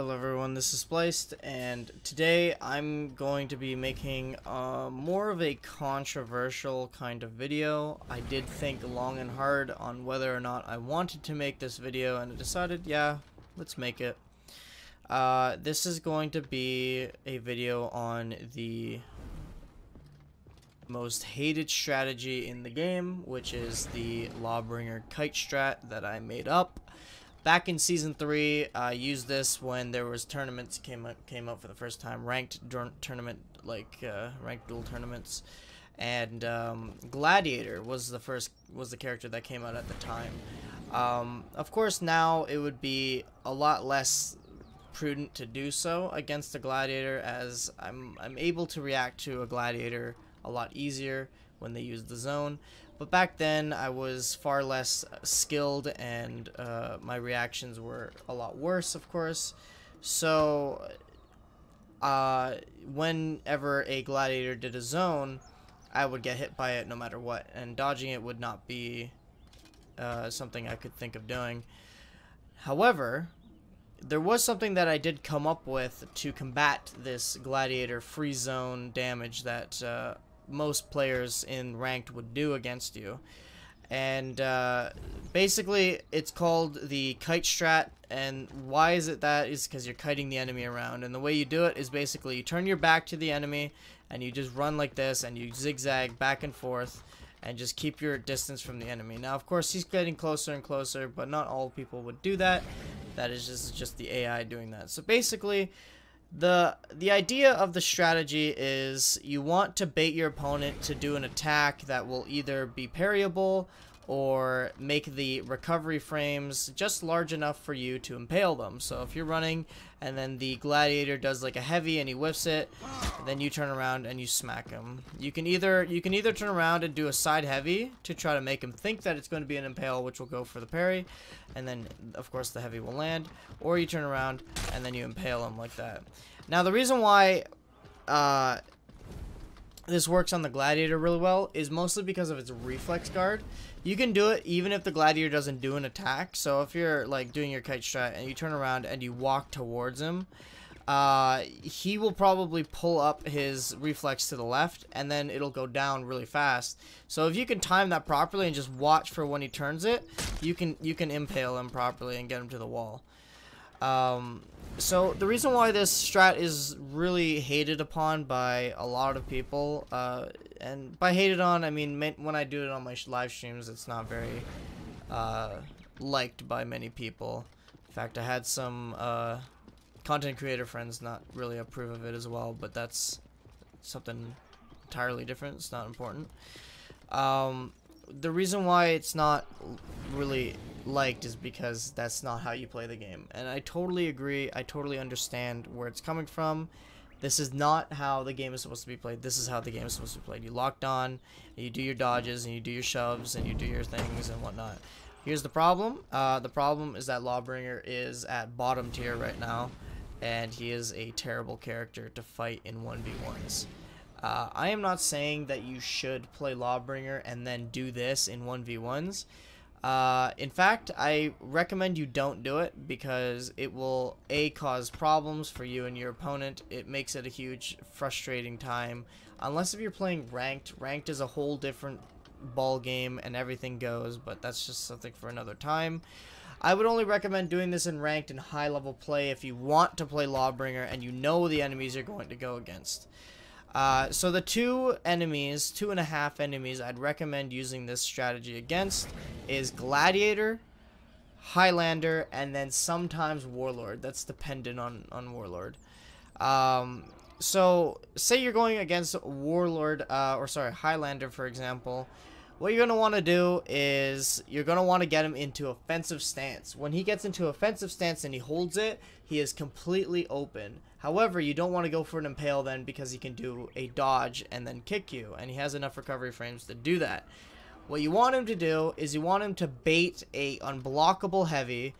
Hello everyone, this is Spliced, and today I'm going to be making more of a controversial kind of video. I did think long and hard on whether or not I wanted to make this video, and I decided, yeah, let's make it. This is going to be a video on the most hated strategy in the game, which is the Lawbringer kite strat that I made up. Back in Season 3, I used this when there was tournaments came out for the first time, ranked tournament, ranked duel tournaments, and Gladiator was the character that came out at the time. Of course, now it would be a lot less prudent to do so against a Gladiator, as I'm able to react to a Gladiator a lot easier when they use the zone. But back then, I was far less skilled, and my reactions were a lot worse, of course. So, whenever a Gladiator did a zone, I would get hit by it no matter what, and dodging it would not be something I could think of doing. However, there was something that I did come up with to combat this Gladiator free zone damage that most players in ranked would do against you, and basically it's called the kite strat. And why is it that? Is because you're kiting the enemy around, and the way you do it is basically you turn your back to the enemy and you just run like this, and you zigzag back and forth and just keep your distance from the enemy. Now, of course, he's getting closer and closer, but not all people would do that. That is just the AI doing that. So basically, the idea of the strategy is you want to bait your opponent to do an attack that will either be parryable or make the recovery frames just large enough for you to impale them. So if you're running and then the Gladiator does like a heavy and he whiffs it, then you turn around and you smack him. You can either turn around and do a side heavy to try to make him think that it's going to be an impale, which will go for the parry, and then of course the heavy will land, or you turn around and then you impale him like that. Now, the reason why this works on the Gladiator really well is mostly because of its reflex guard. You can do it even if the Gladiator doesn't do an attack. So if you're like doing your kite strat and you turn around and you walk towards him, he will probably pull up his reflex to the left, and then it'll go down really fast. So if you can time that properly and just watch for when he turns it, you can impale him properly and get him to the wall. So the reason why this strat is really hated upon by a lot of people, and by hated on, I mean when I do it on my live streams, it's not very liked by many people. In fact, I had some content creator friends not really approve of it as well, but that's something entirely different. It's not important. The reason why it's not really liked is because that's not how you play the game, and I totally agree. I totally understand where it's coming from. This is not how the game is supposed to be played. This is how the game is supposed to be played. You locked on, and you do your dodges, and you do your shoves, and you do your things and whatnot. Here's the problem. The problem is that Lawbringer is at bottom tier right now, and he is a terrible character to fight in 1v1s. I am not saying that you should play Lawbringer and then do this in 1v1s. In fact, I recommend you don't do it, because it will cause problems for you and your opponent. It makes it a huge frustrating time, unless if you're playing ranked. Ranked is a whole different ball game and everything goes, but that's just something for another time. I would only recommend doing this in ranked and high level play if you want to play Lawbringer and you know the enemies you're going to go against. So the 2.5 enemies I'd recommend using this strategy against is Gladiator, Highlander, and then sometimes Warlord. That's dependent on Warlord. So say you're going against Warlord, Highlander, for example. What you're going to want to do is you're going to want to get him into offensive stance. When he gets into offensive stance and he holds it, he is completely open. However, you don't want to go for an impale then, because he can do a dodge and then kick you, and he has enough recovery frames to do that. What you want him to do is you want him to bait a unblockable heavy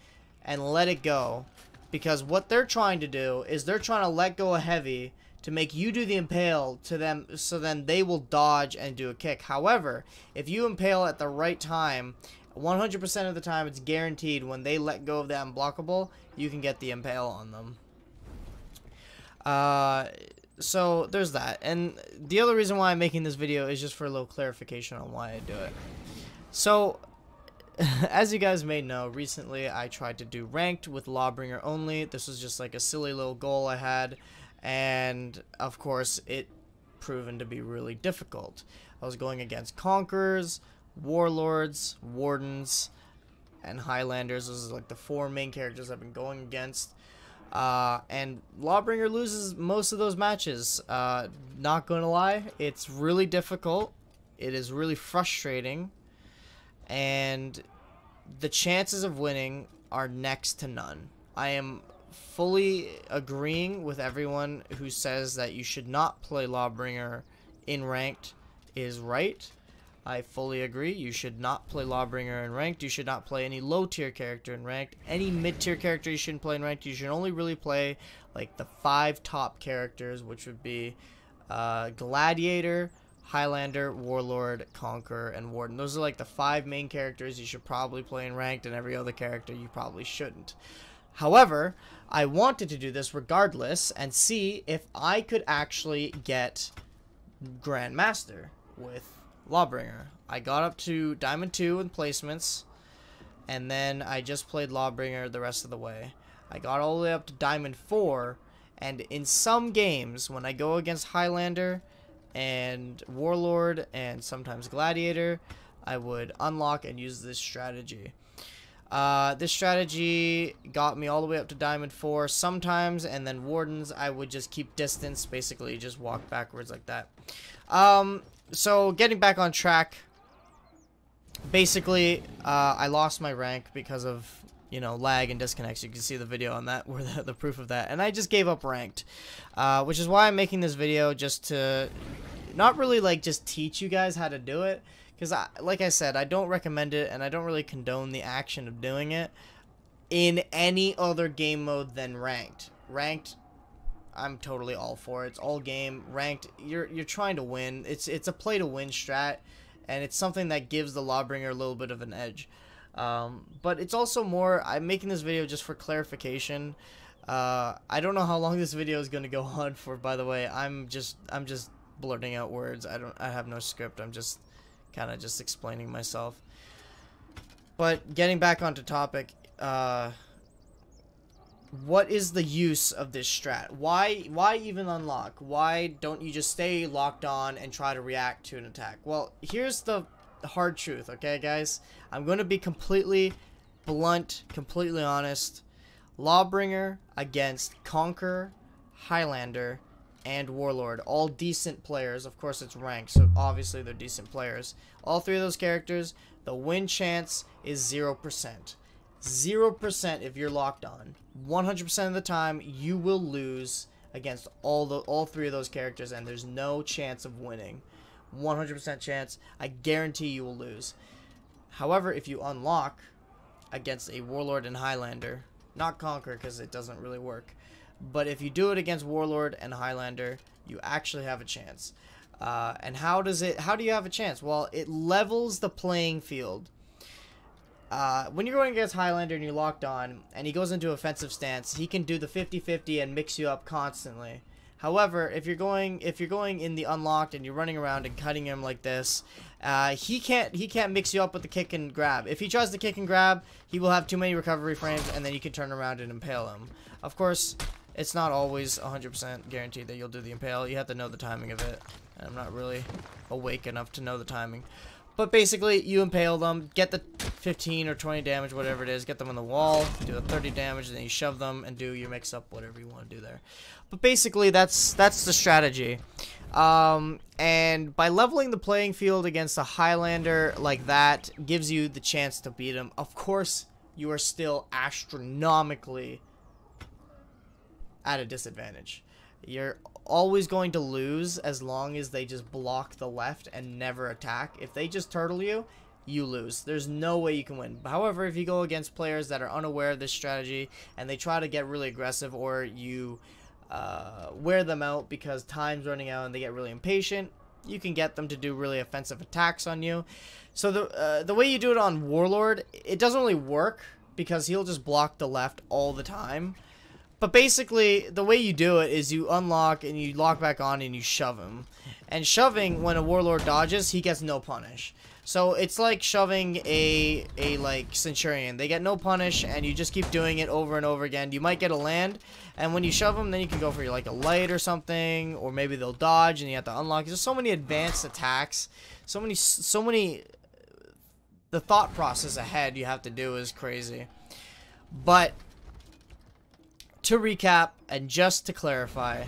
and let it go, because what they're trying to do is they're trying to let go a heavy to make you do the impale to them, so then they will dodge and do a kick. However, if you impale at the right time, 100% of the time it's guaranteed when they let go of that unblockable, you can get the impale on them. So there's that. And the other reason why I'm making this video is just for a little clarification on why I do it. So, as you guys may know, recently I tried to do ranked with Lawbringer only. This was just like a silly little goal I had, and of course it proven to be really difficult. I was going against Conquerors, Warlords, Wardens, and Highlanders. Those are like the 4 main characters I've been going against. And Lawbringer loses most of those matches. Not gonna lie, it's really difficult. It is really frustrating. And the chances of winning are next to none. I am fully agreeing with everyone who says that you should not play Lawbringer in ranked is right. I fully agree. You should not play Lawbringer in ranked. You should not play any low tier character in ranked. Any mid tier character you shouldn't play in ranked. You should only really play like the 5 top characters, which would be Gladiator, Highlander, Warlord, Conqueror, and Warden. Those are like the 5 main characters you should probably play in ranked, and every other character you probably shouldn't. However, I wanted to do this regardless and see if I could actually get Grandmaster with Lawbringer. I got up to Diamond 2 in placements, and then I just played Lawbringer the rest of the way. I got all the way up to Diamond 4, and in some games, when I go against Highlander and Warlord and sometimes Gladiator, I would unlock and use this strategy. This strategy got me all the way up to Diamond 4 sometimes, and then Wardens, I would just keep distance, basically just walk backwards like that. So getting back on track, basically, I lost my rank because of, you know, lag and disconnects. You can see the video on that, where the proof of that. And I just gave up ranked, which is why I'm making this video, just to not really like just teach you guys how to do it, because like I said, I don't recommend it, and I don't really condone the action of doing it in any other game mode than ranked. Ranked, I'm totally all for it. It's all game. Ranked, you're trying to win. It's a play to win strat, and it's something that gives the Lawbringer a little bit of an edge. But it's also more, I'm making this video just for clarification. I don't know how long this video is going to go on for, by the way. I'm just blurting out words. I have no script. I'm just kind of just explaining myself. But getting back onto topic, what is the use of this strat? Why even unlock? Why don't you just stay locked on and try to react to an attack? Well, here's the hard truth, okay, guys? I'm going to be completely blunt, completely honest. Lawbringer against Conqueror, Highlander, and Warlord, all decent players. Of course, it's ranked, so obviously they're decent players. All 3 of those characters, the win chance is 0%. 0% if you're locked on. 100% of the time, you will lose against all 3 of those characters, and there's no chance of winning. 100% chance. I guarantee you will lose. However, if you unlock against a Warlord and Highlander, not Conqueror because it doesn't really work, but if you do it against Warlord and Highlander, you actually have a chance. And how do you have a chance? Well, it levels the playing field. When you're going against Highlander and you're locked on, and he goes into offensive stance, he can do the 50-50 and mix you up constantly. However, if you're going in the unlocked and you're running around and cutting him like this, he can't mix you up with the kick and grab. If he tries to kick and grab, he will have too many recovery frames, and then you can turn around and impale him. Of course, it's not always 100% guaranteed that you'll do the impale. You have to know the timing of it. And I'm not really awake enough to know the timing. But basically, you impale them, get the 15 or 20 damage, whatever it is, get them on the wall, do the 30 damage, and then you shove them and do your mix-up, whatever you want to do there. But basically, that's the strategy. And by leveling the playing field against a Highlander like that, gives you the chance to beat him. Of course, you are still astronomically at a disadvantage. You're always going to lose as long as they just block the left and never attack. If they just turtle you, you lose. There's no way you can win. However, if you go against players that are unaware of this strategy and they try to get really aggressive, or you wear them out because time's running out and they get really impatient, you can get them to do really offensive attacks on you. So the way you do it on Warlord, it doesn't really work because he'll just block the left all the time. But basically, the way you do it is you unlock and you lock back on and you shove him. And shoving, when a warlord dodges, he gets no punish. So it's like shoving a like centurion. They get no punish, and you just keep doing it over and over again. You might get a land, and when you shove them, then you can go for like a light or something, or maybe they'll dodge, and you have to unlock. There's so many advanced attacks, so many. The thought process ahead you have to do is crazy. But to recap, and just to clarify,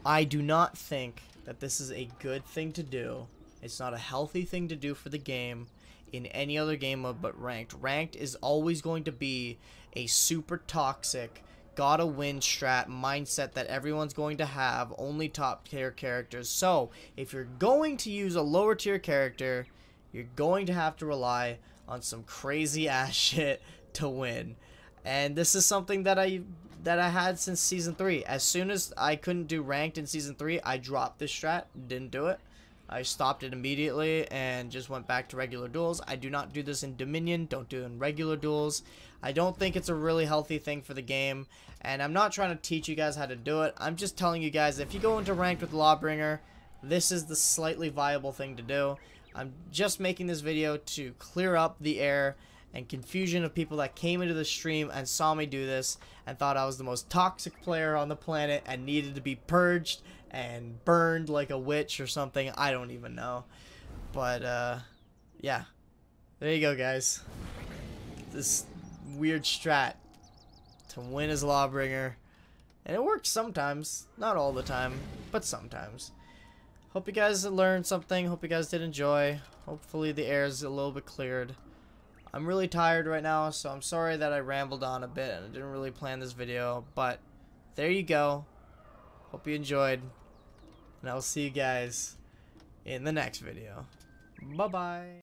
I do not think that this is a good thing to do. It's not a healthy thing to do for the game in any other game mode but ranked. Ranked is always going to be a super toxic, gotta win strat mindset that everyone's going to have, only top tier characters. So, if you're going to use a lower tier character, you're going to have to rely on some crazy ass shit to win. And this is something that I had since Season 3. As soon as I couldn't do ranked in Season 3, I dropped this strat, didn't do it. I stopped it immediately and just went back to regular duels. I do not do this in Dominion, don't do it in regular duels. I don't think it's a really healthy thing for the game, and I'm not trying to teach you guys how to do it. I'm just telling you guys, if you go into ranked with Lawbringer, this is the slightly viable thing to do. I'm just making this video to clear up the air and confusion of people that came into the stream and saw me do this and thought I was the most toxic player on the planet and needed to be purged and burned like a witch or something. I don't even know. But, yeah. There you go, guys. This weird strat to win as Lawbringer. And it works sometimes. Not all the time, but sometimes. Hope you guys learned something. Hope you guys did enjoy. Hopefully the air is a little bit cleared. I'm really tired right now, so I'm sorry that I rambled on a bit and I didn't really plan this video. But there you go. Hope you enjoyed. And I will see you guys in the next video. Bye-bye.